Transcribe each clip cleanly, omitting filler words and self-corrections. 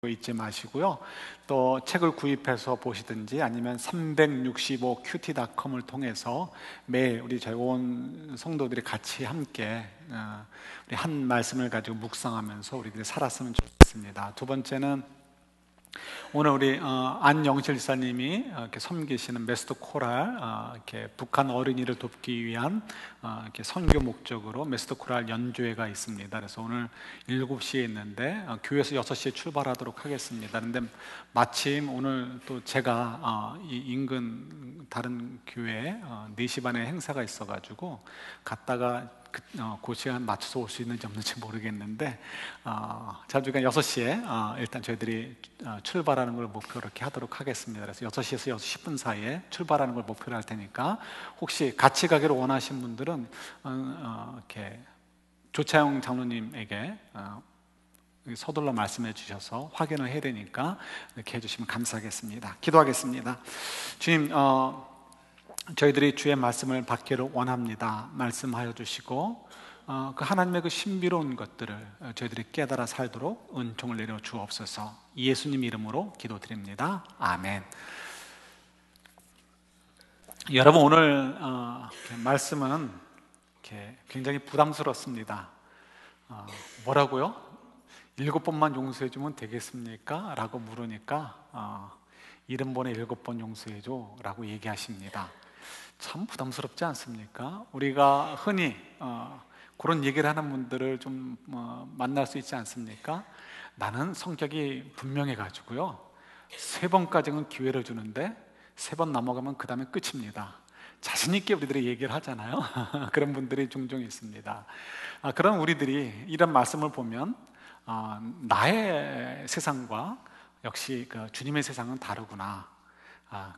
잊지 마시고요. 또 책을 구입해서 보시든지 아니면 365큐티.com을 통해서 매일 우리 저희 온 성도들이 같이 함께 우리 한 말씀을 가지고 묵상하면서 우리들이 살았으면 좋겠습니다. 두 번째는 오늘 우리 안영실 지사님이 이렇게 섬기시는 메스터 코랄, 이렇게 북한 어린이를 돕기 위한 이렇게 선교 목적으로 메스터 코랄 연주회가 있습니다. 그래서 오늘 7시에 있는데 교회에서 6시에 출발하도록 하겠습니다. 그런데 마침 오늘 또 제가 이 인근 다른 교회에 4시 반에 행사가 있어가지고 갔다가 그 시간 맞춰서 올 수 있는지 없는지 모르겠는데 자주간 6시에 일단 저희들이 출발하는 걸 목표로 이렇게 하도록 하겠습니다. 그래서 6시에서 6시 10분 사이에 출발하는 걸 목표로 할 테니까 혹시 같이 가기를 원하시는 분들은 이렇게 조차영 장로님에게 서둘러 말씀해 주셔서 확인을 해야 되니까 이렇게 해주시면 감사하겠습니다. 기도하겠습니다. 주님, 저희들이 주의 말씀을 받기를 원합니다. 말씀하여 주시고 그 하나님의 그 신비로운 것들을 저희들이 깨달아 살도록 은총을 내려 주옵소서. 예수님 이름으로 기도드립니다. 아멘. 여러분, 오늘 말씀은 굉장히 부담스럽습니다. 뭐라고요? 7번만 용서해주면 되겠습니까? 라고 물으니까 70번에 7번 용서해줘 라고 얘기하십니다. 참 부담스럽지 않습니까? 우리가 흔히 그런 얘기를 하는 분들을 좀 만날 수 있지 않습니까? 나는 성격이 분명해가지고요 3번까지는 기회를 주는데 3번 넘어가면 그 다음에 끝입니다. 자신 있게 우리들이 얘기를 하잖아요. 그런 분들이 종종 있습니다. 그런 우리들이 이런 말씀을 보면 나의 세상과 역시 그 주님의 세상은 다르구나.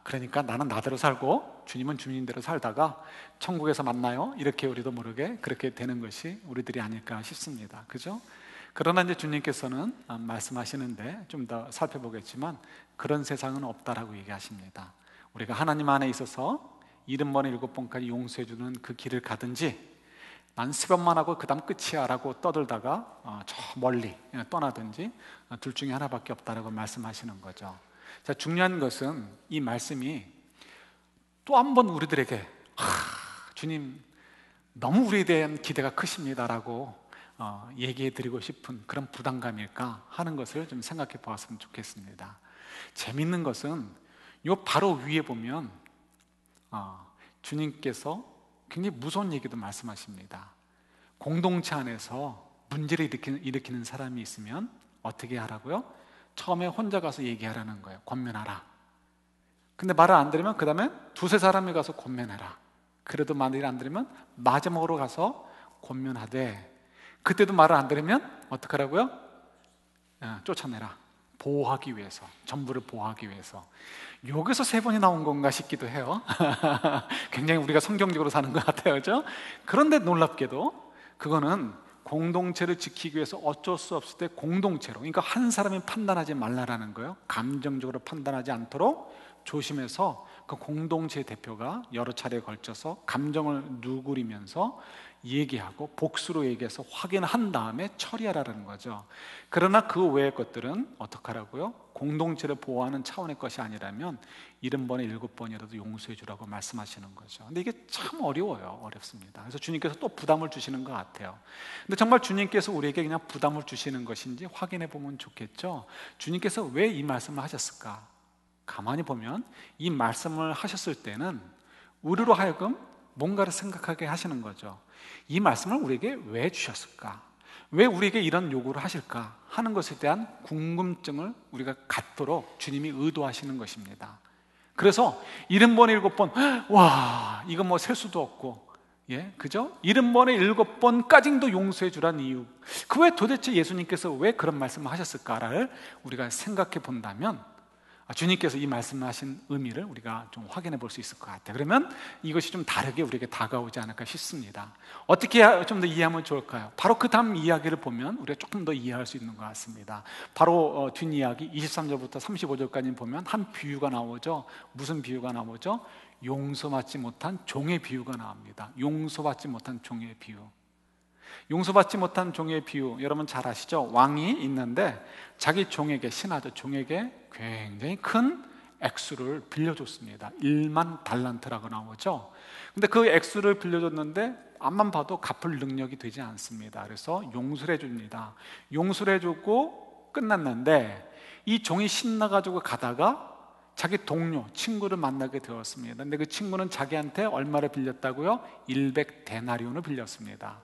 그러니까 나는 나대로 살고 주님은 주님대로 살다가 천국에서 만나요? 이렇게 우리도 모르게 그렇게 되는 것이 우리들이 아닐까 싶습니다. 그죠? 그러나 이제 주님께서는 말씀하시는데 좀 더 살펴보겠지만 그런 세상은 없다라고 얘기하십니다. 우리가 하나님 안에 있어서 70번에 7번까지 용서해주는 그 길을 가든지 난 3번만 하고 그 다음 끝이야 라고 떠들다가 저 멀리 떠나든지 둘 중에 하나밖에 없다라고 말씀하시는 거죠. 자, 중요한 것은 이 말씀이 또 한 번 우리들에게 주님 너무 우리에 대한 기대가 크십니다라고 얘기해 드리고 싶은 그런 부담감일까 하는 것을 좀 생각해 보았으면 좋겠습니다. 재밌는 것은 요 바로 위에 보면 주님께서 굉장히 무서운 얘기도 말씀하십니다. 공동체 안에서 문제를 일으키는 사람이 있으면 어떻게 하라고요? 처음에 혼자 가서 얘기하라는 거예요. 권면하라. 근데 말을 안 들으면 그 다음에 2-3 사람이 가서 권면해라. 그래도 말을 안 들으면 마지막으로 가서 권면하되 그때도 말을 안 들으면 어떡하라고요? 쫓아내라. 보호하기 위해서, 전부를 보호하기 위해서. 여기서 3번이 나온 건가 싶기도 해요. 굉장히 우리가 성경적으로 사는 것 같아요, 그렇죠? 그런데 놀랍게도 그거는 공동체를 지키기 위해서 어쩔 수 없을 때 공동체로, 그러니까 한 사람이 판단하지 말라라는 거예요. 감정적으로 판단하지 않도록 조심해서 그 공동체 대표가 여러 차례에 걸쳐서 감정을 누그리면서 얘기하고 복수로 얘기해서 확인한 다음에 처리하라는 거죠. 그러나 그 외의 것들은 어떡하라고요? 공동체를 보호하는 차원의 것이 아니라면 70번에 7번이라도 용서해 주라고 말씀하시는 거죠. 근데 이게 참 어려워요. 어렵습니다. 그래서 주님께서 또 부담을 주시는 것 같아요. 근데 정말 주님께서 우리에게 그냥 부담을 주시는 것인지 확인해 보면 좋겠죠. 주님께서 왜 이 말씀을 하셨을까? 가만히 보면 이 말씀을 하셨을 때는 우리로 하여금 뭔가를 생각하게 하시는 거죠. 이 말씀을 우리에게 왜 주셨을까? 왜 우리에게 이런 요구를 하실까? 하는 것에 대한 궁금증을 우리가 갖도록 주님이 의도하시는 것입니다. 그래서 70번에 7번, 와, 이건 뭐 셀 수도 없고, 그죠? 70번에 7번까지도 용서해 주라는 이유. 그 왜 도대체 예수님께서 왜 그런 말씀을 하셨을까를 우리가 생각해 본다면 주님께서 이 말씀하신 의미를 우리가 좀 확인해 볼 수 있을 것 같아요. 그러면 이것이 좀 다르게 우리에게 다가오지 않을까 싶습니다. 어떻게 좀 더 이해하면 좋을까요? 바로 그 다음 이야기를 보면 우리가 조금 더 이해할 수 있는 것 같습니다. 바로 뒷이야기 23절부터 35절까지 보면 한 비유가 나오죠. 무슨 비유가 나오죠? 용서받지 못한 종의 비유가 나옵니다. 용서받지 못한 종의 비유. 용서받지 못한 종의 비유 여러분 잘 아시죠? 왕이 있는데 자기 종에게, 신하죠, 종에게 굉장히 큰 액수를 빌려줬습니다. 1만 달란트라고 나오죠. 근데 그 액수를 빌려줬는데 앞만 봐도 갚을 능력이 되지 않습니다. 그래서 용서를 해줍니다. 용서를 해주고 끝났는데 이 종이 신나가지고 가다가 자기 동료, 친구를 만나게 되었습니다. 근데 그 친구는 자기한테 얼마를 빌렸다고요? 100데나리온을 빌렸습니다.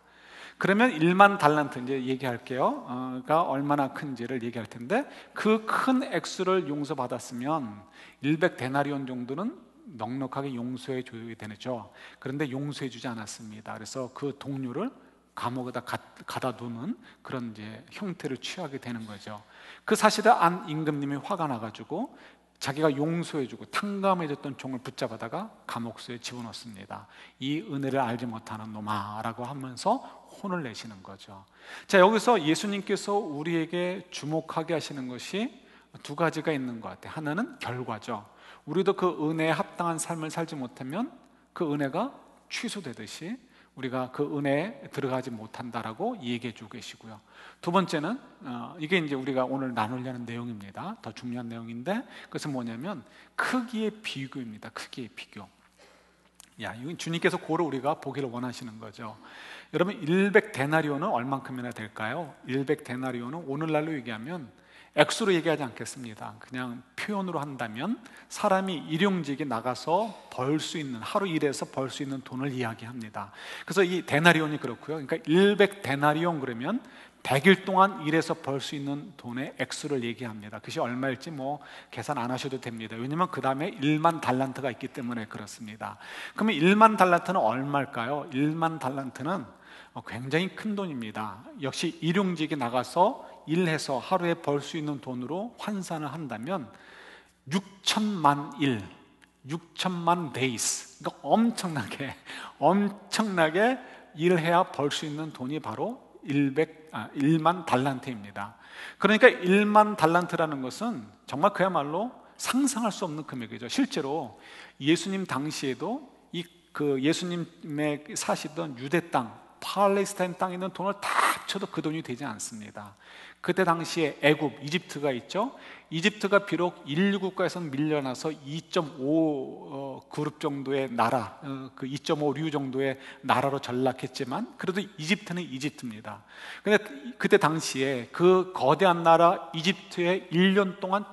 그러면 1만 달란트 이제 얘기할게요. 가 얼마나 큰지를 얘기할 텐데 그 큰 액수를 용서받았으면 100데나리온 정도는 넉넉하게 용서해 줘야 되죠. 그런데 용서해 주지 않았습니다. 그래서 그 동료를 감옥에다 가다 두는 그런 이제 형태를 취하게 되는 거죠. 그 사실을 안 임금님이 화가 나가지고 자기가 용서해주고 탕감해줬던 종을 붙잡아다가 감옥소에 집어넣습니다. 이 은혜를 알지 못하는 놈아 라고 하면서 혼을 내시는 거죠. 자, 여기서 예수님께서 우리에게 주목하게 하시는 것이 두 가지가 있는 것 같아요. 하나는 결과죠. 우리도 그 은혜에 합당한 삶을 살지 못하면 그 은혜가 취소되듯이 우리가 그 은혜에 들어가지 못한다라고 얘기해 주고 계시고요. 두 번째는 이게 이제 우리가 오늘 나누려는 내용입니다. 더 중요한 내용인데 그것은 뭐냐면 크기의 비교입니다. 크기의 비교. 이건 주님께서 고로 우리가 보기를 원하시는 거죠. 여러분 100데나리온은 얼만큼이나 될까요? 100데나리온은 오늘날로 얘기하면 액수로 얘기하지 않겠습니다. 그냥 표현으로 한다면 사람이 일용직에 나가서 벌 수 있는, 하루 일해서 벌 수 있는 돈을 이야기합니다. 그래서 이 데나리온이 그렇고요. 그러니까 100데나리온 그러면 100일 동안 일해서 벌 수 있는 돈의 액수를 얘기합니다. 그것이 얼마일지 계산 안 하셔도 됩니다. 왜냐하면 그 다음에 1만 달란트가 있기 때문에 그렇습니다. 그러면 1만 달란트는 얼마일까요? 1만 달란트는 굉장히 큰 돈입니다. 역시 일용직에 나가서 일해서 하루에 벌 수 있는 돈으로 환산을 한다면 6천만 일, 6천만 데이스, 그러니까 엄청나게 일해야 벌 수 있는 돈이 바로 1만 달란트입니다. 그러니까 1만 달란트라는 것은 정말 그야말로 상상할 수 없는 금액이죠. 실제로 예수님 당시에도 그 예수님의 사시던 유대 땅, 팔레스타인 땅에 있는 돈을 다 합쳐도 그 돈이 되지 않습니다. 그때 당시에 애굽, 이집트가 있죠. 이집트가 비록 인류 국가에서는 밀려나서 2.5 그룹 정도의 나라, 그 2.5류 정도의 나라로 전락했지만 그래도 이집트는 이집트입니다. 근데 그때 당시에 그 거대한 나라 이집트의 1년 동안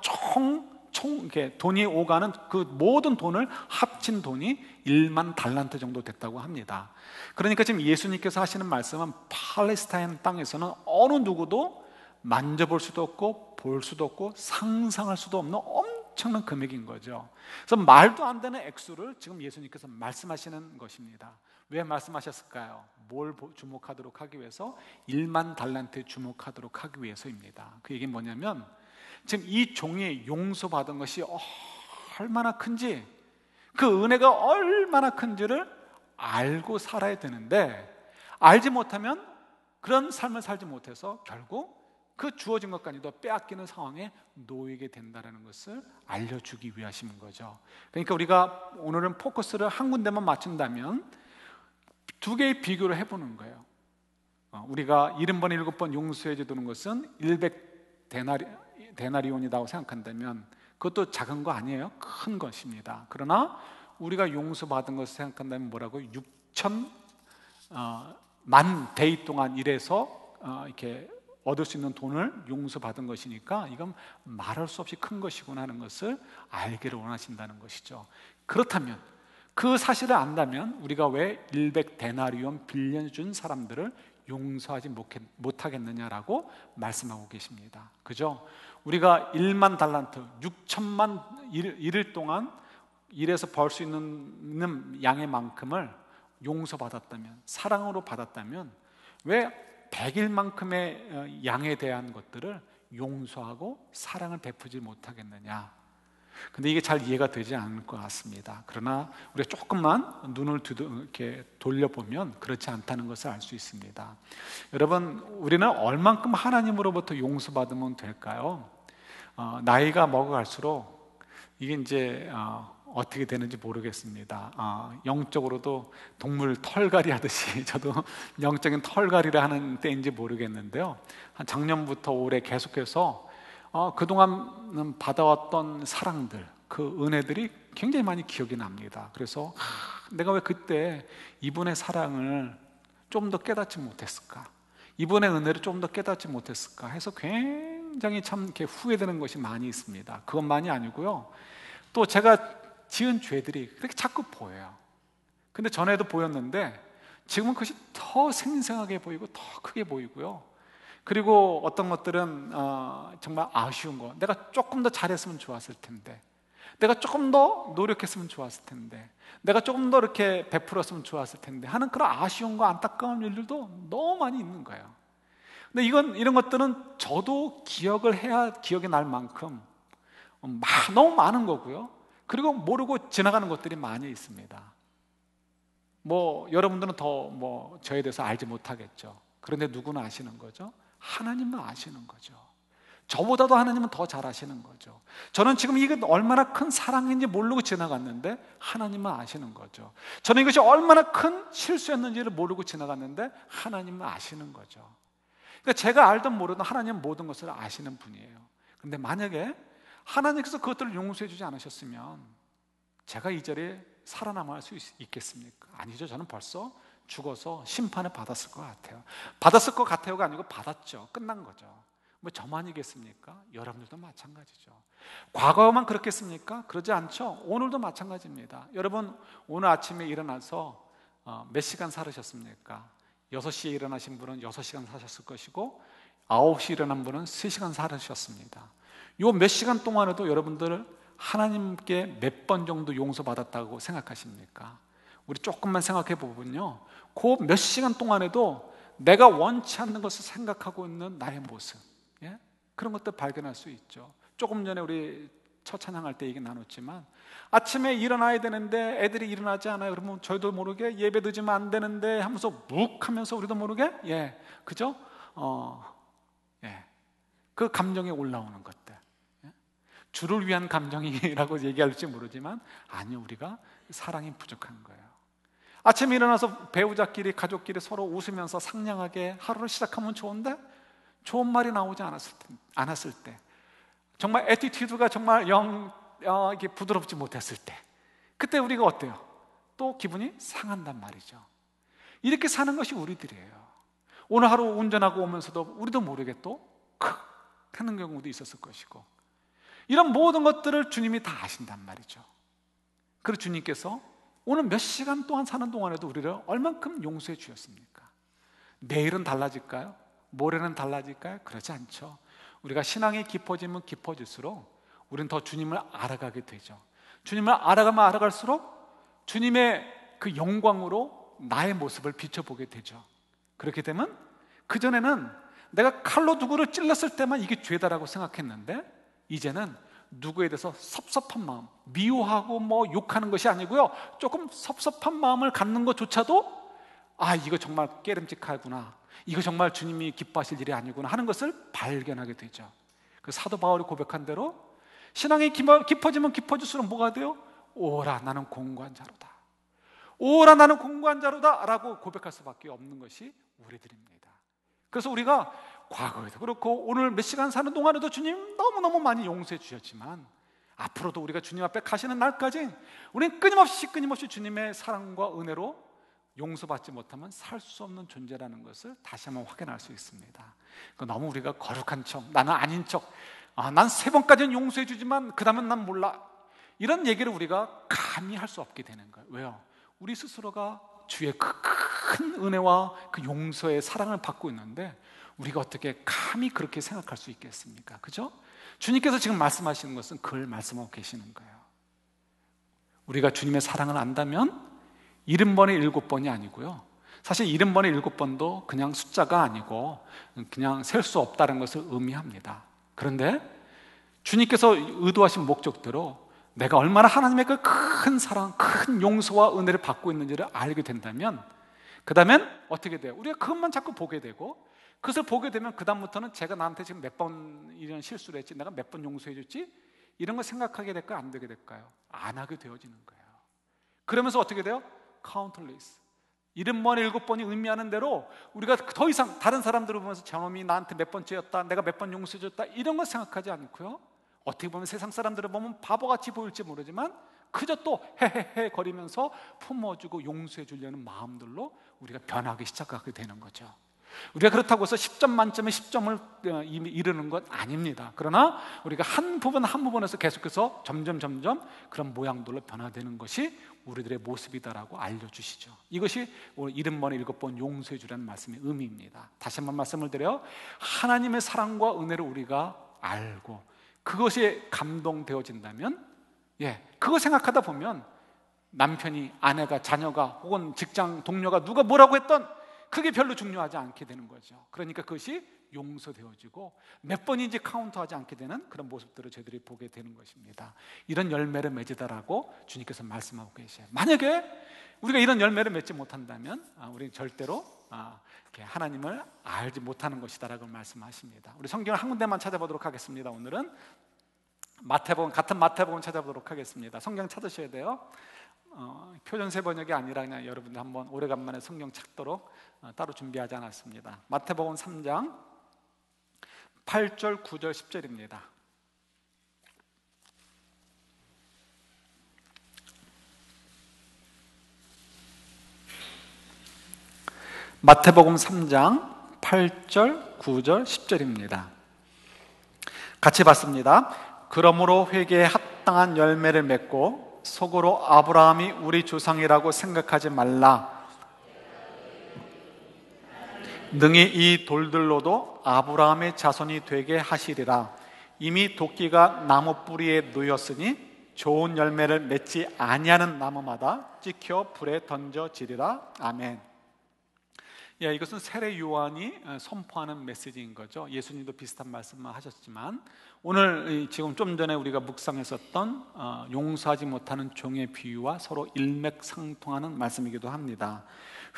이렇게 돈이 오가는 그 모든 돈을 합친 돈이 1만 달란트 정도 됐다고 합니다. 그러니까 지금 예수님께서 하시는 말씀은 팔레스타인 땅에서는 어느 누구도 만져볼 수도 없고 볼 수도 없고 상상할 수도 없는 엄청난 금액인 거죠. 그래서 말도 안 되는 액수를 지금 예수님께서 말씀하시는 것입니다. 왜 말씀하셨을까요? 뭘 주목하도록 하기 위해서? 1만 달란트에 주목하도록 하기 위해서입니다. 그 얘기는 뭐냐면 지금 이 종이 용서받은 것이 얼마나 큰지, 그 은혜가 얼마나 큰지를 알고 살아야 되는데 알지 못하면 그런 삶을 살지 못해서 결국 그 주어진 것까지도 빼앗기는 상황에 놓이게 된다는 것을 알려주기 위하신 거죠. 그러니까 우리가 오늘은 포커스를 한 군데만 맞춘다면 두 개의 비교를 해보는 거예요. 우리가 70번 7번 용서해 주는 것은 100데나리온이라고 생각한다면 그것도 작은 거 아니에요. 큰 것입니다. 그러나 우리가 용서받은 것을 생각한다면 뭐라고? 6천만 데이 동안 일해서 이렇게 얻을 수 있는 돈을 용서받은 것이니까 이건 말할 수 없이 큰 것이구나 하는 것을 알기를 원하신다는 것이죠. 그렇다면 그 사실을 안다면 우리가 왜 100데나리온 빌려준 사람들을 용서하지 못하겠느냐라고 말씀하고 계십니다. 그죠? 우리가 1만 달란트, 6천만 일일 동안 일해서 벌 수 있는 양의 만큼을 용서받았다면, 사랑으로 받았다면 왜 100일만큼의 양에 대한 것들을 용서하고 사랑을 베푸지 못하겠느냐? 근데 이게 잘 이해가 되지 않을 것 같습니다. 그러나 우리가 조금만 눈을 이렇게 돌려보면 그렇지 않다는 것을 알 수 있습니다. 여러분, 우리는 얼만큼 하나님으로부터 용서받으면 될까요? 나이가 먹어갈수록 이게 이제 어떻게 되는지 모르겠습니다. 영적으로도 동물 털갈이 하듯이 저도 영적인 털갈이를 하는 때인지 모르겠는데요, 한 작년부터 올해 계속해서 그동안 받아왔던 사랑들, 그 은혜들이 굉장히 많이 기억이 납니다. 그래서 내가 왜 그때 이분의 사랑을 좀 더 깨닫지 못했을까, 이분의 은혜를 좀 더 깨닫지 못했을까 해서 굉장히 참 이렇게 후회되는 것이 많이 있습니다. 그것만이 아니고요, 또 제가 지은 죄들이 그렇게 자꾸 보여요. 근데 전에도 보였는데 지금은 그것이 더 생생하게 보이고 더 크게 보이고요. 그리고 어떤 것들은 정말 아쉬운 거, 내가 조금 더 잘했으면 좋았을 텐데, 내가 조금 더 노력했으면 좋았을 텐데, 내가 조금 더 이렇게 베풀었으면 좋았을 텐데 하는 그런 아쉬움과 안타까운 일들도 너무 많이 있는 거예요. 근데 이런 것들은 저도 기억을 해야 기억이 날 만큼 너무 많은 거고요. 그리고 모르고 지나가는 것들이 많이 있습니다. 여러분들은 더 저에 대해서 알지 못하겠죠. 그런데 누구는 아시는 거죠? 하나님은 아시는 거죠. 저보다도 하나님은 더 잘 아시는 거죠. 저는 지금 이게 얼마나 큰 사랑인지 모르고 지나갔는데 하나님은 아시는 거죠. 저는 이것이 얼마나 큰 실수였는지를 모르고 지나갔는데 하나님은 아시는 거죠. 그러니까 제가 알든 모르든 하나님은 모든 것을 아시는 분이에요. 그런데 만약에 하나님께서 그것들을 용서해 주지 않으셨으면 제가 이 자리에 살아남을 수 있겠습니까? 아니죠. 저는 벌써 죽어서 심판을 받았을 것 같아요. 받았을 것 같아요가 아니고 받았죠. 끝난 거죠. 저만이겠습니까? 여러분들도 마찬가지죠. 과거만 그렇겠습니까? 그러지 않죠. 오늘도 마찬가지입니다. 여러분, 오늘 아침에 일어나서 몇 시간 살으셨습니까? 6시에 일어나신 분은 6시간 사셨을 것이고 9시에 일어난 분은 3시간 살으셨습니다. 요 몇 시간 동안에도 여러분들 하나님께 몇 번 정도 용서받았다고 생각하십니까? 우리 조금만 생각해 보면요, 그 몇 시간 동안에도 내가 원치 않는 것을 생각하고 있는 나의 모습, 그런 것들 발견할 수 있죠. 조금 전에 우리 첫 찬양할 때 얘기 나눴지만 아침에 일어나야 되는데 애들이 일어나지 않아요. 그러면 저희도 모르게 예배 늦으면 안 되는데 하면서 묵 하면서 우리도 모르게 그죠? 그 감정이 올라오는 것들, 주를 위한 감정이라고 얘기할지 모르지만 아니요, 우리가 사랑이 부족한 거예요. 아침에 일어나서 배우자끼리 가족끼리 서로 웃으면서 상냥하게 하루를 시작하면 좋은데 좋은 말이 나오지 않았을 때, 정말 애티튜드가 정말 이게 부드럽지 못했을 때, 그때 우리가 어때요? 또 기분이 상한단 말이죠. 이렇게 사는 것이 우리들이에요. 오늘 하루 운전하고 오면서도 우리도 모르게 또 하는 경우도 있었을 것이고, 이런 모든 것들을 주님이 다 아신단 말이죠. 그리고 주님께서 오늘 몇 시간 동안 사는 동안에도 우리를 얼만큼 용서해 주셨습니까? 내일은 달라질까요? 모레는 달라질까요? 그렇지 않죠. 우리가 신앙이 깊어지면 깊어질수록 우리는 더 주님을 알아가게 되죠. 주님을 알아가면 알아갈수록 주님의 그 영광으로 나의 모습을 비춰보게 되죠. 그렇게 되면 그전에는 내가 칼로 누구를 찔렀을 때만 이게 죄다라고 생각했는데 이제는 누구에 대해서 섭섭한 마음, 미워하고 욕하는 것이 아니고요, 조금 섭섭한 마음을 갖는 것조차도 이거 정말 깨름직하구나, 이거 정말 주님이 기뻐하실 일이 아니구나 하는 것을 발견하게 되죠. 그 사도 바울이 고백한 대로 신앙이 깊어지면 깊어질수록 뭐가 돼요? 오라 나는 공고한 자로다, 오라 나는 공고한 자로다 라고 고백할 수밖에 없는 것이 우리들입니다. 그래서 우리가 과거에도 그렇고 오늘 몇 시간 사는 동안에도 주님 너무너무 많이 용서해 주셨지만 앞으로도 우리가 주님 앞에 가시는 날까지 우리는 끊임없이 주님의 사랑과 은혜로 용서받지 못하면 살 수 없는 존재라는 것을 다시 한번 확인할 수 있습니다. 너무 우리가 거룩한 척, 나는 아닌 척, 난 3번까지는 용서해 주지만 그 다음은 난 몰라, 이런 얘기를 우리가 감히 할 수 없게 되는 거예요. 왜요? 우리 스스로가 주의 그 큰 은혜와 그 용서의 사랑을 받고 있는데 우리가 어떻게 감히 그렇게 생각할 수 있겠습니까? 그죠? 주님께서 지금 말씀하시는 것은 그걸 말씀하고 계시는 거예요. 우리가 주님의 사랑을 안다면 70번에 7번이 아니고요, 사실 70번에 7번도 그냥 숫자가 아니고 그냥 셀 수 없다는 것을 의미합니다. 그런데 주님께서 의도하신 목적대로 내가 얼마나 하나님의 그 큰 사랑, 큰 용서와 은혜를 받고 있는지를 알게 된다면 그 다음엔 어떻게 돼요? 우리가 그것만 자꾸 보게 되고, 그것을 보게 되면 그 다음부터는 제가 나한테 지금 몇 번 이런 실수를 했지, 내가 몇 번 용서해 줬지, 이런 거 생각하게 될까요? 안 되게 될까요? 안 하게 되어지는 거예요. 그러면서 어떻게 돼요? 카운틀리스, 70번 7번이 의미하는 대로 우리가 더 이상 다른 사람들을 보면서 저놈이 나한테 몇 번째였다, 내가 몇 번 용서해줬다, 이런 거 생각하지 않고요, 어떻게 보면 세상 사람들을 보면 바보같이 보일지 모르지만 그저 또 헤헤헤 거리면서 품어주고 용서해 주려는 마음들로 우리가 변하기 시작하게 되는 거죠. 우리가 그렇다고 해서 10점 만점에 10점을 이루는 건 아닙니다. 그러나 우리가 한 부분 한 부분에서 계속해서 점점 그런 모양들로 변화되는 것이 우리들의 모습이다라고 알려주시죠. 이것이 오늘 70번 7번 용서해 주라는 말씀의 의미입니다. 다시 한번 말씀을 드려요. 하나님의 사랑과 은혜를 우리가 알고 그것이 감동되어진다면, 그거 생각하다 보면 남편이, 아내가, 자녀가 혹은 직장 동료가 누가 뭐라고 했던 그게 별로 중요하지 않게 되는 거죠. 그러니까 그것이 용서되어지고 몇 번인지 카운트하지 않게 되는 그런 모습들을 저희들이 보게 되는 것입니다. 이런 열매를 맺으다라고 주님께서 말씀하고 계세요. 만약에 우리가 이런 열매를 맺지 못한다면 우리는 절대로 하나님을 알지 못하는 것이다라고 말씀하십니다. 우리 성경을 한 군데만 찾아보도록 하겠습니다. 오늘은 마태복음, 같은 마태복음 찾아보도록 하겠습니다. 성경 찾으셔야 돼요. 표준세 번역이 아니라 그냥 여러분들 한번 오래간만에 성경 찾도록 따로 준비하지 않았습니다. 마태복음 3장 8절 9절 10절입니다. 마태복음 3장 8절 9절 10절입니다. 같이 봤습니다. 그러므로 회개에 합당한 열매를 맺고 속으로 아브라함이 우리 조상이라고 생각하지 말라. 능히 이 돌들로도 아브라함의 자손이 되게 하시리라. 이미 도끼가 나무 뿌리에 놓였으니 좋은 열매를 맺지 아니하는 나무마다 찍혀 불에 던져지리라. 아멘. 이것은 세례 요한이 선포하는 메시지인 거죠. 예수님도 비슷한 말씀을 하셨지만 오늘 지금 좀 전에 우리가 묵상했었던 용서하지 못하는 종의 비유와 서로 일맥상통하는 말씀이기도 합니다.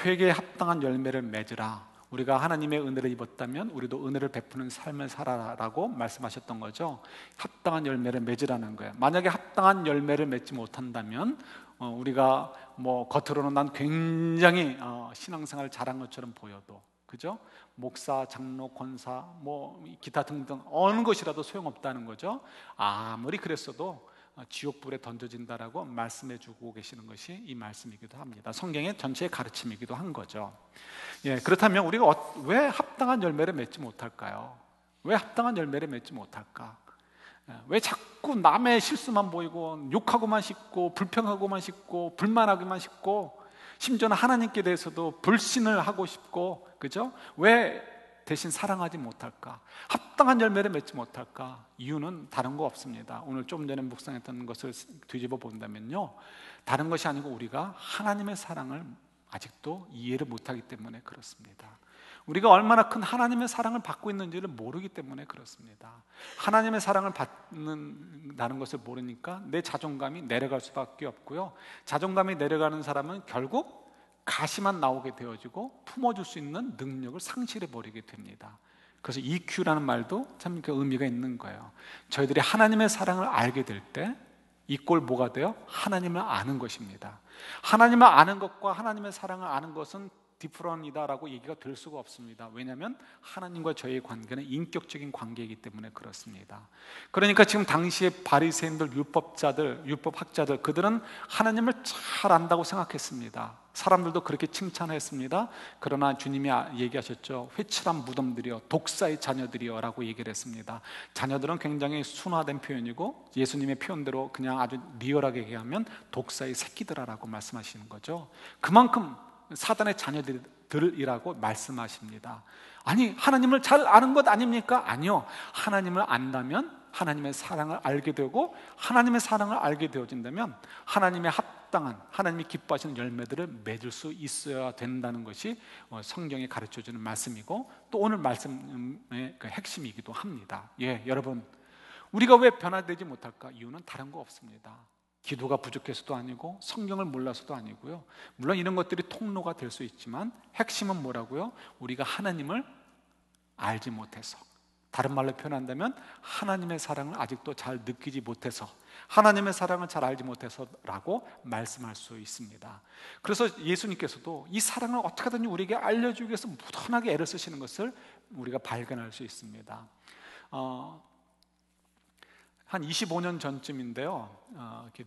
회개에 합당한 열매를 맺으라. 우리가 하나님의 은혜를 입었다면 우리도 은혜를 베푸는 삶을 살아라라고 말씀하셨던 거죠. 합당한 열매를 맺으라는 거예요. 만약에 합당한 열매를 맺지 못한다면 우리가 겉으로는 난 굉장히 신앙생활을 잘한 것처럼 보여도, 그죠? 목사, 장로, 권사, 기타 등등 어느 것이라도 소용없다는 거죠. 아무리 그랬어도 지옥불에 던져진다라고 말씀해 주고 계시는 것이 이 말씀이기도 합니다. 성경의 전체의 가르침이기도 한 거죠. 그렇다면 우리가 왜 합당한 열매를 맺지 못할까요? 왜 합당한 열매를 맺지 못할까? 왜 자꾸 남의 실수만 보이고 욕하고만 싶고 불평하고만 싶고 불만하기만 싶고 심지어는 하나님께 대해서도 불신을 하고 싶고, 그죠? 왜 대신 사랑하지 못할까? 합당한 열매를 맺지 못할까? 이유는 다른 거 없습니다. 오늘 좀 전에 묵상했던 것을 뒤집어 본다면요, 다른 것이 아니고 우리가 하나님의 사랑을 아직도 이해를 못하기 때문에 그렇습니다. 우리가 얼마나 큰 하나님의 사랑을 받고 있는지를 모르기 때문에 그렇습니다. 하나님의 사랑을 받는다는 것을 모르니까 내 자존감이 내려갈 수밖에 없고요, 자존감이 내려가는 사람은 결국 가시만 나오게 되어지고 품어줄 수 있는 능력을 상실해버리게 됩니다. 그래서 EQ라는 말도 참 의미가 있는 거예요. 저희들이 하나님의 사랑을 알게 될 때 이 꼴 뭐가 돼요? 하나님을 아는 것입니다. 하나님을 아는 것과 하나님의 사랑을 아는 것은 디프런이다라고 얘기가 될 수가 없습니다. 왜냐하면 하나님과 저희의 관계는 인격적인 관계이기 때문에 그렇습니다. 그러니까 지금 당시의 바리새인들, 율법학자들, 그들은 하나님을 잘 안다고 생각했습니다. 사람들도 그렇게 칭찬했습니다. 그러나 주님이 얘기하셨죠. 회칠한 무덤들이여, 독사의 자녀들이여 라고 얘기를 했습니다. 자녀들은 굉장히 순화된 표현이고 예수님의 표현대로 그냥 아주 리얼하게 얘기하면 독사의 새끼들아라고 말씀하시는 거죠. 그만큼 사단의 자녀들이라고 말씀하십니다. 아니, 하나님을 잘 아는 것 아닙니까? 아니요. 하나님을 안다면 하나님의 사랑을 알게 되고, 하나님의 사랑을 알게 되어진다면 하나님의 합당한, 하나님이 기뻐하시는 열매들을 맺을 수 있어야 된다는 것이 성경이 가르쳐주는 말씀이고 또 오늘 말씀의 핵심이기도 합니다. 여러분, 우리가 왜 변화되지 못할까? 이유는 다른 거 없습니다. 기도가 부족해서도 아니고 성경을 몰라서도 아니고요. 물론 이런 것들이 통로가 될 수 있지만 핵심은 뭐라고요? 우리가 하나님을 알지 못해서, 다른 말로 표현한다면 하나님의 사랑을 아직도 잘 느끼지 못해서, 하나님의 사랑을 잘 알지 못해서라고 말씀할 수 있습니다. 그래서 예수님께서도 이 사랑을 어떻게든 우리에게 알려주기 위해서 무던하게 애를 쓰시는 것을 우리가 발견할 수 있습니다. 한 25년 전쯤인데요, 이렇게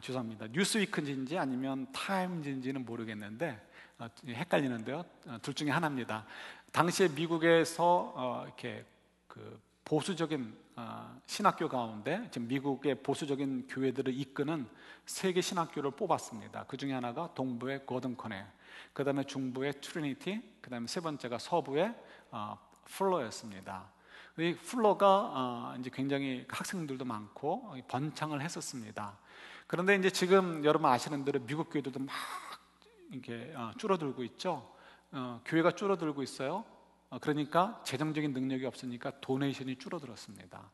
죄송합니다. 뉴스위크인지 아니면 타임즈인지는 모르겠는데 헷갈리는데요, 둘 중에 하나입니다. 당시에 미국에서 이렇게 그 보수적인 신학교 가운데 지금 미국의 보수적인 교회들을 이끄는 세 개 신학교를 뽑았습니다. 그 중에 하나가 동부의 고든 코넬, 그 다음에 중부의 트리니티, 그 다음에 세 번째가 서부의 풀러였습니다. 이 풀러가 이제 굉장히 학생들도 많고 번창을 했었습니다. 그런데 이제 지금 여러분 아시는 대로 미국 교회들도 막 이렇게 줄어들고 있죠. 교회가 줄어들고 있어요. 그러니까 재정적인 능력이 없으니까 도네이션이 줄어들었습니다.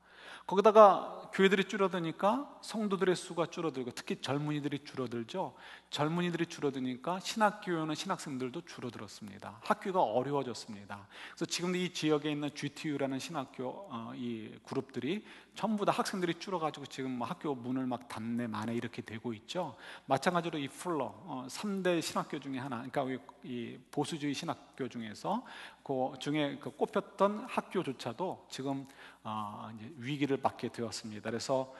거기다가 교회들이 줄어드니까 성도들의 수가 줄어들고, 특히 젊은이들이 줄어들죠. 젊은이들이 줄어드니까 신학교에는 신학생들도 줄어들었습니다. 학교가 어려워졌습니다. 그래서 지금 이 지역에 있는 GTU라는 신학교 이 그룹들이 전부 다 학생들이 줄어가지고 지금 학교 문을 막 닫네 마네 이렇게 되고 있죠. 마찬가지로 이 풀러 3대 신학교 중에 하나, 그러니까 이 보수주의 신학교 중에서 그 중에 그 꼽혔던 학교조차도 지금 이제 위기를 맞게 되었습니다. 그래서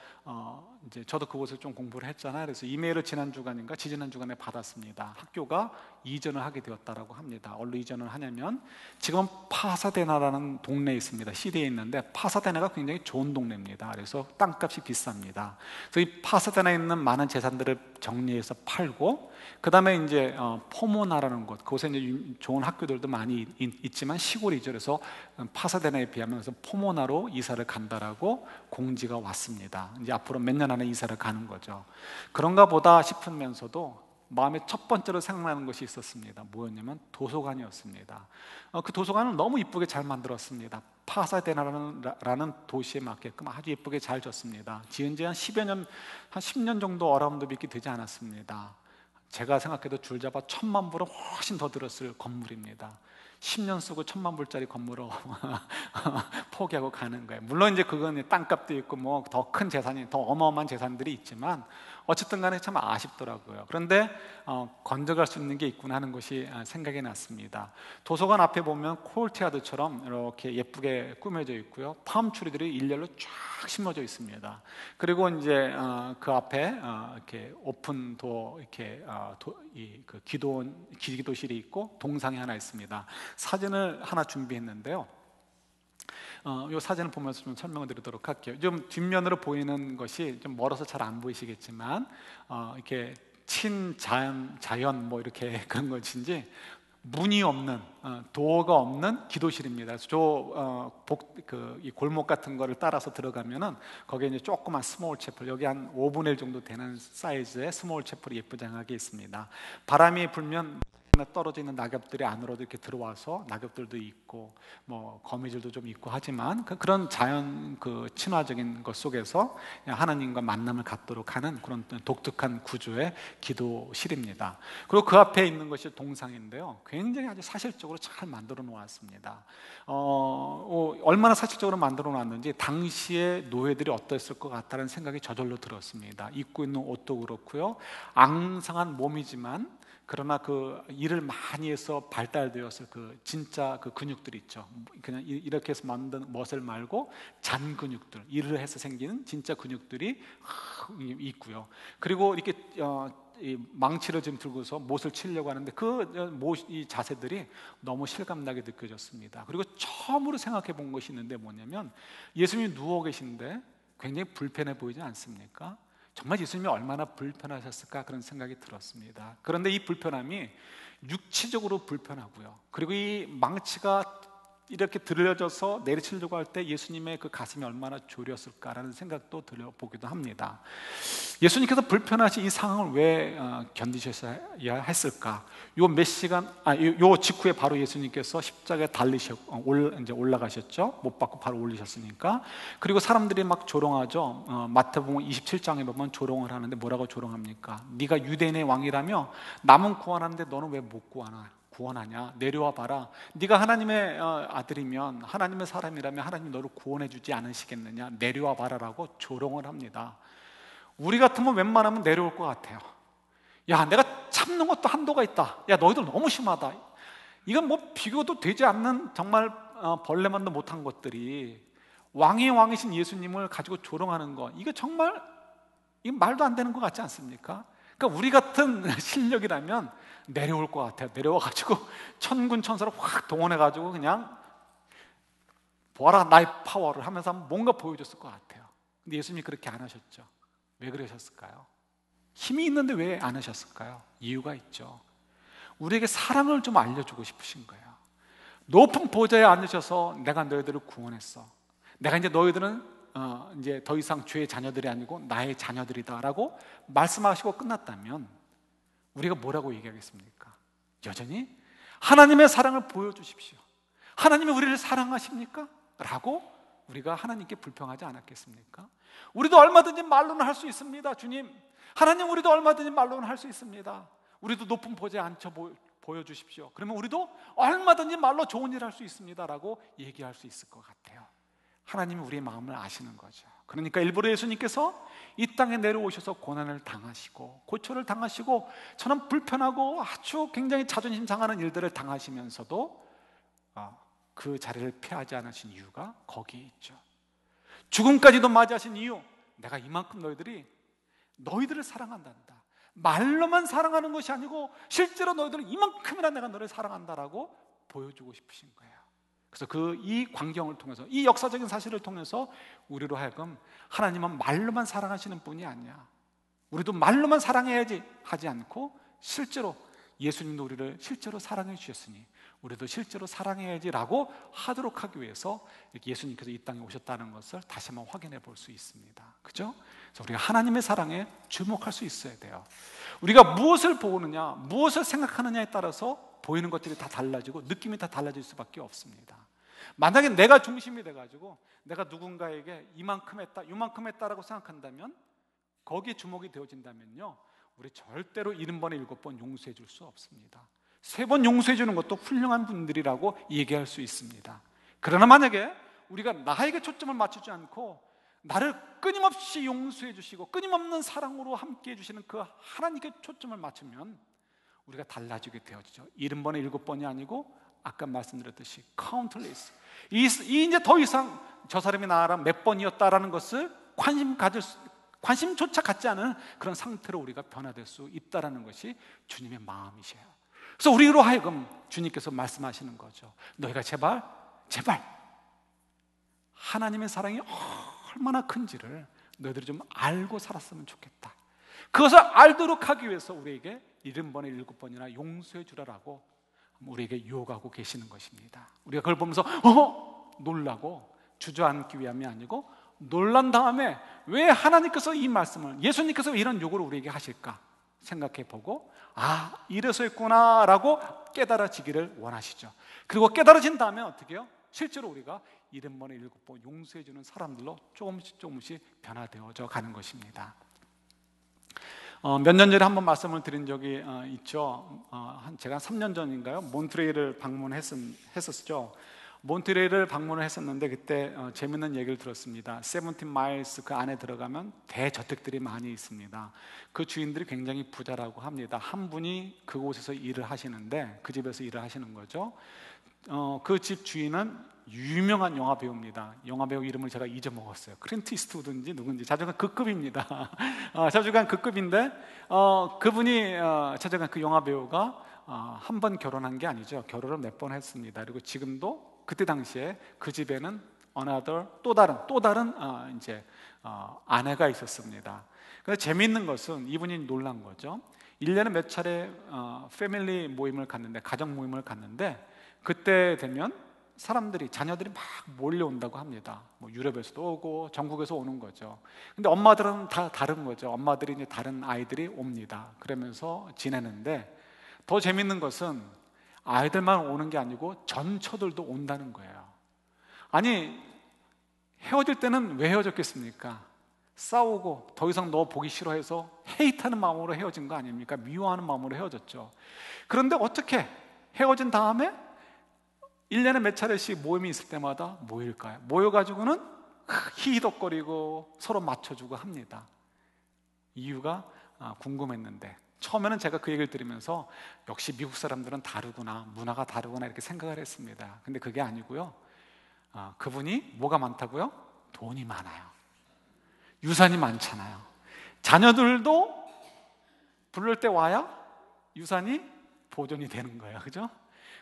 이제 저도 그곳을 좀 공부를 했잖아요. 그래서 이메일을 지난 주간인가 지지난 주간에 받았습니다. 학교가 이전을 하게 되었다라고 합니다. 어디로 이전을 하냐면 지금 파사데나라는 동네에 있습니다. 시리에 있는데 파사데나가 굉장히 좋은 동네입니다. 그래서 땅값이 비쌉니다. 그래서 이 파사데나에 있는 많은 재산들을 정리해서 팔고, 그 다음에 이제 포모나라는 곳, 그곳에 이제 좋은 학교들도 많이 있지만 시골이죠. 그래서 파사데나에 비하면 포모나로 이사를 간다라고 공지가 왔습니다. 이제 앞으로 몇 년 안에 이사를 가는 거죠. 그런가 보다 싶으면서도 마음에 첫 번째로 생각나는 것이 있었습니다. 뭐였냐면 도서관이었습니다. 그 도서관을 너무 이쁘게 잘 만들었습니다. 파사데나라는 도시에 맞게끔 아주 예쁘게 잘 졌습니다. 지은 지 한 10여 년, 한 10년 정도 어라운드 믿기 되지 않았습니다. 제가 생각해도 줄 잡아 1,000만 불은 훨씬 더 들었을 건물입니다. 10년 쓰고 1,000만 불짜리 건물을 포기하고 가는 거예요. 물론 이제 그건 땅값도 있고 뭐 더 큰 재산이, 더 어마어마한 재산들이 있지만 어쨌든 간에 참 아쉽더라고요. 그런데 건져갈 수 있는 게 있구나 하는 것이 생각이 났습니다. 도서관 앞에 보면 코르티아드처럼 이렇게 예쁘게 꾸며져 있고요, 팜추리들이 일렬로 쫙 심어져 있습니다. 그리고 이제 그 앞에 이렇게 오픈도 이렇게 그 기도실이 있고 동상이 하나 있습니다. 사진을 하나 준비했는데요, 이 사진을 보면서 좀 설명을 드리도록 할게요. 좀 뒷면으로 보이는 것이 좀 멀어서 잘 안 보이시겠지만 이렇게 자연 뭐 이렇게 그런 것인지 문이 없는, 도어가 없는 기도실입니다. 그래서 이 골목 같은 거를 따라서 들어가면은 거기에 이제 조그만 스몰 채플, 여기 한 5분의 1 정도 되는 사이즈의 스몰 채플이 예쁘장하게 있습니다. 바람이 불면 떨어져 있는 낙엽들이 안으로도 이렇게 들어와서 낙엽들도 있고 뭐 거미줄도 좀 있고 하지만 그런 자연 그 친화적인 것 속에서 하나님과 만남을 갖도록 하는 그런 독특한 구조의 기도실입니다. 그리고 그 앞에 있는 것이 동상인데요, 굉장히 아주 사실적으로 잘 만들어 놓았습니다. 얼마나 사실적으로 만들어 놨는지 당시에 노예들이 어땠을 것 같다는 생각이 저절로 들었습니다. 입고 있는 옷도 그렇고요, 앙상한 몸이지만 그러나 그 일을 많이 해서 발달되었을 그 진짜 그 근육들 있죠. 그냥 이렇게 해서 만든 머슬 말고 잔 근육들, 일을 해서 생기는 진짜 근육들이 있고요. 그리고 이렇게 이 망치를 지금 들고서 못을 치려고 하는데 이 자세들이 너무 실감나게 느껴졌습니다. 그리고 처음으로 생각해 본 것이 있는데 뭐냐면, 예수님이 누워 계신데 굉장히 불편해 보이지 않습니까? 정말 예수님이 얼마나 불편하셨을까 그런 생각이 들었습니다. 그런데 이 불편함이 육체적으로 불편하고요, 그리고 이 망치가 이렇게 들려져서 내리치려고 할 때 예수님의 그 가슴이 얼마나 졸였을까라는 생각도 들어보기도 합니다. 예수님께서 불편하신 이 상황을 왜 견디셨어야 했을까? 요 직후에 바로 예수님께서 십자가에 이제 올라가셨죠. 못 받고 바로 올리셨으니까. 그리고 사람들이 막 조롱하죠. 마태복음 27장에 보면 조롱을 하는데 뭐라고 조롱합니까? 네가 유대인의 왕이라며 남은 구원하는데 너는 왜 못 구하나? 구원하냐? 내려와 봐라. 네가 하나님의 아들이면, 하나님의 사람이라면 하나님이 너를 구원해 주지 않으시겠느냐? 내려와 봐라라고 조롱을 합니다. 우리 같으면 웬만하면 내려올 것 같아요. 야, 내가 참는 것도 한도가 있다. 야, 너희들 너무 심하다. 이건 뭐 비교도 되지 않는 정말 벌레만도 못한 것들이 왕의 왕이신 예수님을 가지고 조롱하는 거, 이거 정말 이 말도 안 되는 것 같지 않습니까? 그러니까 우리 같은 실력이라면 내려올 것 같아요. 내려와가지고 천군 천사를 확 동원해가지고 그냥 보아라 나의 파워를 하면서 뭔가 보여줬을 것 같아요. 근데 예수님이 그렇게 안 하셨죠. 왜 그러셨을까요? 힘이 있는데 왜 안 하셨을까요? 이유가 있죠. 우리에게 사랑을 좀 알려주고 싶으신 거예요. 높은 보좌에 앉으셔서 내가 너희들을 구원했어. 내가 이제 너희들은 이제 더 이상 죄의 자녀들이 아니고 나의 자녀들이다라고 말씀하시고 끝났다면 우리가 뭐라고 얘기하겠습니까? 여전히 하나님의 사랑을 보여주십시오. 하나님이 우리를 사랑하십니까? 라고 우리가 하나님께 불평하지 않았겠습니까? 우리도 얼마든지 말로는 할 수 있습니다. 주님, 하나님, 우리도 얼마든지 말로는 할 수 있습니다. 우리도 높은 보좌에 앉혀 보여주십시오. 그러면 우리도 얼마든지 말로 좋은 일 할 수 있습니다 라고 얘기할 수 있을 것 같아요. 하나님이 우리의 마음을 아시는 거죠. 그러니까 일부러 예수님께서 이 땅에 내려오셔서 고난을 당하시고 고초를 당하시고 저는 불편하고 아주 굉장히 자존심 상하는 일들을 당하시면서도 그 자리를 피하지 않으신 이유가 거기에 있죠. 죽음까지도 맞이하신 이유, 내가 이만큼 너희들을 사랑한단다. 말로만 사랑하는 것이 아니고 실제로 너희들은 이만큼이나 내가 너를 사랑한다라고 보여주고 싶으신 거예요. 그래서 이 광경을 통해서, 이 역사적인 사실을 통해서 우리로 하여금 하나님은 말로만 사랑하시는 분이 아니야, 우리도 말로만 사랑해야지 하지 않고 실제로 예수님도 우리를 실제로 사랑해 주셨으니 우리도 실제로 사랑해야지라고 하도록 하기 위해서 예수님께서 이 땅에 오셨다는 것을 다시 한번 확인해 볼 수 있습니다. 그죠? 그래서 우리가 하나님의 사랑에 주목할 수 있어야 돼요. 우리가 무엇을 보느냐, 무엇을 생각하느냐에 따라서 보이는 것들이 다 달라지고 느낌이 다 달라질 수밖에 없습니다. 만약에 내가 중심이 돼가지고 내가 누군가에게 이만큼 했다, 이만큼 했다라고 생각한다면, 거기에 주목이 되어진다면요, 우리 절대로 70번에 7번 용서해 줄 수 없습니다. 3번 용서해 주는 것도 훌륭한 분들이라고 얘기할 수 있습니다. 그러나 만약에 우리가 나에게 초점을 맞추지 않고 나를 끊임없이 용서해 주시고 끊임없는 사랑으로 함께 해주시는 그 하나님께 초점을 맞추면 우리가 달라지게 되어지죠. 70번에 7번이 아니고 아까 말씀드렸듯이 countless, 이제 더 이상 저 사람이 나랑 몇 번이었다라는 것을 관심조차 갖지 않은 그런 상태로 우리가 변화될 수 있다는 것이 주님의 마음이세요. 그래서 우리로 하여금 주님께서 말씀하시는 거죠. 너희가 제발 하나님의 사랑이 얼마나 큰지를 너희들이 좀 알고 살았으면 좋겠다. 그것을 알도록 하기 위해서 우리에게 70번에 7번이나 용서해 주라라고 우리에게 유혹하고 계시는 것입니다. 우리가 그걸 보면서 놀라고 주저앉기 위함이 아니고, 놀란 다음에 왜 하나님께서 이 말씀을, 예수님께서 이런 요구를 우리에게 하실까 생각해 보고, 이래서였구나 라고 깨달아지기를 원하시죠. 그리고 깨달아진 다음에 어떻게 해요? 실제로 우리가 70번에 7번 용서해 주는 사람들로 조금씩 변화되어져 가는 것입니다. 몇 년 전에 한번 말씀을 드린 적이 있죠. 제가 3년 전인가요? 몬트레일을 방문했었죠. 몬트레일을 방문을 했었는데 그때 재밌는 얘기를 들었습니다. 17 마일스 그 안에 들어가면 대저택들이 많이 있습니다. 그 주인들이 굉장히 부자라고 합니다. 한 분이 그곳에서 일을 하시는데, 그 집에서 일을 하시는 거죠. 그 집 주인은 유명한 영화 배우입니다. 영화 배우 이름을 제가 잊어먹었어요. 클린트 이스트우드인지 누군지, 자주간 그 급입니다. 자주간 그 급인데 그분이 자주간 그 영화 배우가 한 번 결혼한 게 아니죠. 결혼을 몇 번 했습니다. 그리고 지금도 그때 당시에 그 집에는 또 다른 이제 아내가 있었습니다. 그래서 재미있는 것은 이분이 놀란 거죠. 1년에 몇 차례 패밀리 모임을 갔는데, 가정 모임을 갔는데, 그때 되면 사람들이, 자녀들이 막 몰려온다고 합니다. 뭐 유럽에서도 오고 전국에서 오는 거죠. 근데 엄마들은 다 다른 거죠. 엄마들이 이제 다른 아이들이 옵니다. 그러면서 지내는데, 더 재밌는 것은 아이들만 오는 게 아니고 전처들도 온다는 거예요. 아니, 헤어질 때는 왜 헤어졌겠습니까? 싸우고 더 이상 너 보기 싫어해서 헤이트하는 마음으로 헤어진 거 아닙니까? 미워하는 마음으로 헤어졌죠. 그런데 어떻게 헤어진 다음에 1년에 몇 차례씩 모임이 있을 때마다 모일까요? 모여가지고는 히히덕거리고 서로 맞춰주고 합니다. 이유가 궁금했는데, 처음에는 제가 그 얘기를 들으면서 역시 미국 사람들은 다르구나, 문화가 다르구나 이렇게 생각을 했습니다. 근데 그게 아니고요, 그분이 뭐가 많다고요? 돈이 많아요. 유산이 많잖아요. 자녀들도 부를 때 와야 유산이 보존이 되는 거예요. 그죠?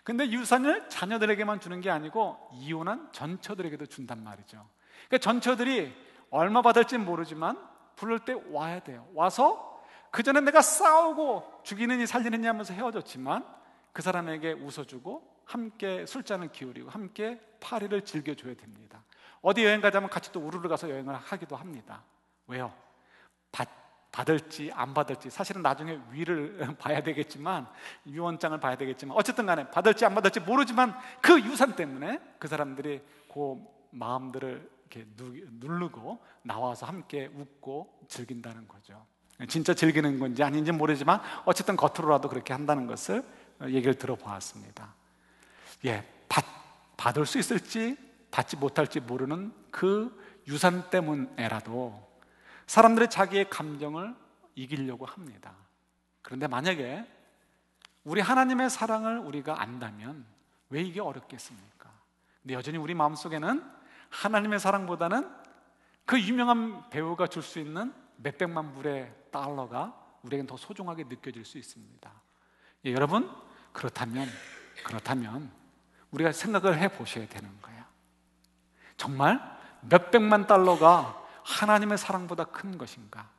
근데 유산을 자녀들에게만 주는 게 아니고 이혼한 전처들에게도 준단 말이죠. 그러니까 전처들이 얼마 받을지는 모르지만 부를 때 와야 돼요. 와서 그 전에 내가 싸우고 죽이느니 살리느니 하면서 헤어졌지만 그 사람에게 웃어주고 함께 술잔을 기울이고 함께 파리를 즐겨줘야 됩니다. 어디 여행 가자면 같이 또 우르르 가서 여행을 하기도 합니다. 왜요? 받을지 안 받을지, 사실은 나중에 위를 봐야 되겠지만, 유언장을 봐야 되겠지만, 어쨌든 간에 받을지 안 받을지 모르지만 그 유산 때문에 그 사람들이 그 마음들을 이렇게 누르고 나와서 함께 웃고 즐긴다는 거죠. 진짜 즐기는 건지 아닌지 모르지만 어쨌든 겉으로라도 그렇게 한다는 것을 얘기를 들어보았습니다. 받을 수 있을지 받지 못할지 모르는 그 유산 때문에라도 사람들이 자기의 감정을 이기려고 합니다. 그런데 만약에 우리 하나님의 사랑을 우리가 안다면 왜 이게 어렵겠습니까? 근데 여전히 우리 마음속에는 하나님의 사랑보다는 그 유명한 배우가 줄 수 있는 몇백만 불의 달러가 우리에겐 더 소중하게 느껴질 수 있습니다. 여러분, 그렇다면 우리가 생각을 해보셔야 되는 거예요. 정말 몇백만 달러가 하나님의 사랑보다 큰 것인가?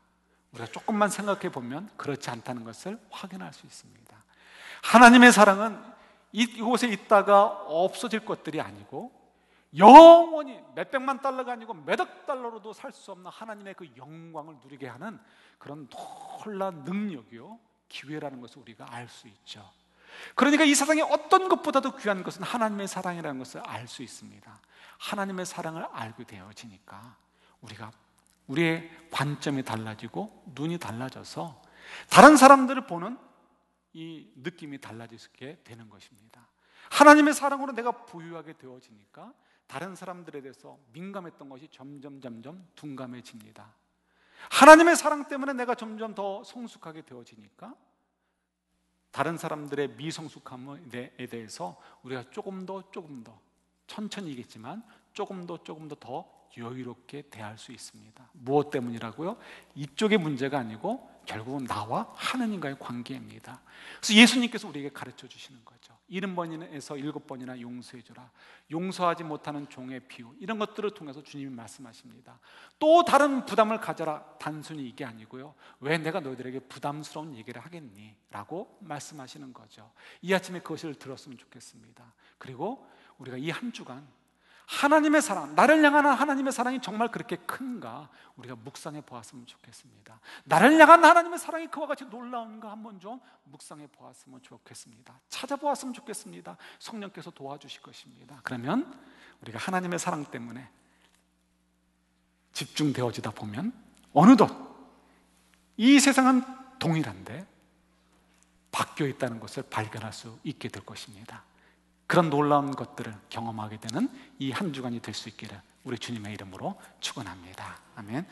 우리가 조금만 생각해 보면 그렇지 않다는 것을 확인할 수 있습니다. 하나님의 사랑은 이곳에 있다가 없어질 것들이 아니고 영원히 몇백만 달러가 아니고 몇억 달러로도 살 수 없는 하나님의 그 영광을 누리게 하는 그런 놀라운 능력이요, 기회라는 것을 우리가 알 수 있죠. 그러니까 이 세상에 어떤 것보다도 귀한 것은 하나님의 사랑이라는 것을 알 수 있습니다. 하나님의 사랑을 알게 되어지니까 우리의 관점이 달라지고 눈이 달라져서 다른 사람들을 보는 이 느낌이 달라지게 되는 것입니다. 하나님의 사랑으로 내가 부유하게 되어지니까 다른 사람들에 대해서 민감했던 것이 점점 둔감해집니다. 하나님의 사랑 때문에 내가 점점 더 성숙하게 되어지니까 다른 사람들의 미성숙함에 대해서 우리가 조금 더 천천히겠지만 조금 더 여유롭게 대할 수 있습니다. 무엇 때문이라고요? 이쪽의 문제가 아니고 결국은 나와 하나님과의 관계입니다. 그래서 예수님께서 우리에게 가르쳐 주시는 거죠. 70번에서 7번이나 용서해주라, 용서하지 못하는 종의 비유, 이런 것들을 통해서 주님이 말씀하십니다. 또 다른 부담을 가져라, 단순히 이게 아니고요, 왜 내가 너희들에게 부담스러운 얘기를 하겠니? 라고 말씀하시는 거죠. 이 아침에 그것을 들었으면 좋겠습니다. 그리고 우리가 이 한 주간 하나님의 사랑, 나를 향한 하나님의 사랑이 정말 그렇게 큰가 우리가 묵상해 보았으면 좋겠습니다. 나를 향한 하나님의 사랑이 그와 같이 놀라운가 한번 좀 묵상해 보았으면 좋겠습니다. 찾아보았으면 좋겠습니다. 성령께서 도와주실 것입니다. 그러면 우리가 하나님의 사랑 때문에 집중되어지다 보면 어느덧 이 세상은 동일한데 바뀌어 있다는 것을 발견할 수 있게 될 것입니다. 그런 놀라운 것들을 경험하게 되는 이 한 주간이 될 수 있기를 우리 주님의 이름으로 축원합니다. 아멘.